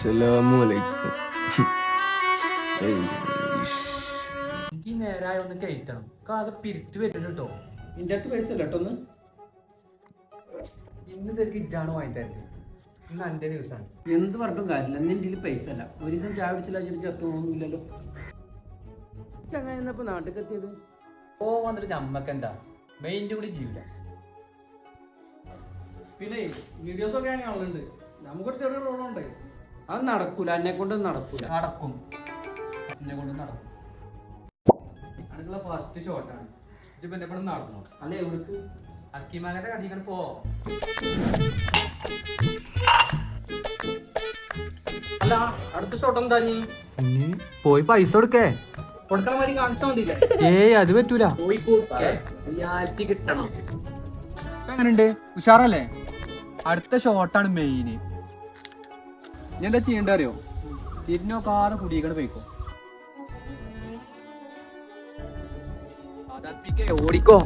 അസ്സലാമലൈക്കും. എനിക്ക് നേരായ ഒന്ന് കഴിക്കണം. കാതെ പിരിച്ചു വരുന്നു കേട്ടോ. നിന്റെ അടുത്ത് പൈസ ഇല്ല കേട്ടോ. ഇന്ന് ശരിക്കും ഇജ്ജാണ് വാങ്ങി തരുന്നത്. ഇന്ന് എൻ്റെ ദിവസമാണ്. എന്ത് പറഞ്ഞിട്ടും കാര്യമില്ല. നിന്റെ പൈസ അല്ല. ഒരു ദിവസം ചായ പിടിച്ചില്ല ചത്തു പോകുന്നില്ലല്ലോ. അങ്ങനെ ഇപ്പൊ നാട്ടിൽ എത്തിയത് ഓ വന്നിട്ട് നമ്മക്ക് എന്താ മെയിൻ്റെ കൂടി ജീവില്ല. പിന്നെ വീഡിയോസ് ഒക്കെ കാണുന്നുണ്ട്. നമുക്കൊരു ചെറിയ റോളുണ്ട്. അത് നടക്കൂല. എന്നെ കൊണ്ടൊന്നും നടക്കൂല. നടക്കും, എന്നെ കൊണ്ട് നടക്കും. അതിനുള്ള ഫസ്റ്റ് ഷോട്ടാണ്. ഇജ്ജിപ്പോ എന്നെ കൊണ്ട് നടന്നു. അല്ലെ എവിടേക്ക്? അക്കിമാരുടെ കടിക്കാൻ പോ. അല്ല, അടുത്ത ഷോട്ട് എന്താ? നീ പോയി പൈസ കൊടുക്കേ. കൊടുക്കണ മാതിരി കാണിച്ചാൽ മതിയില്ലേ? ഏയ് അത് പറ്റൂല. പോയി കൊടുക്കേ. റിയാലിറ്റി കിട്ടണം. എങ്ങനെയുണ്ട്? ഉഷാറല്ലേ? അടുത്ത ഷോട്ടാണ് മെയിന്. ഞാൻ എന്താ ചെയ്യണ്ട അറിയോ? തിരിഞ്ഞോക്കാതെ കുടിക്കണ പോയിക്കോ. ഓടിക്കോ.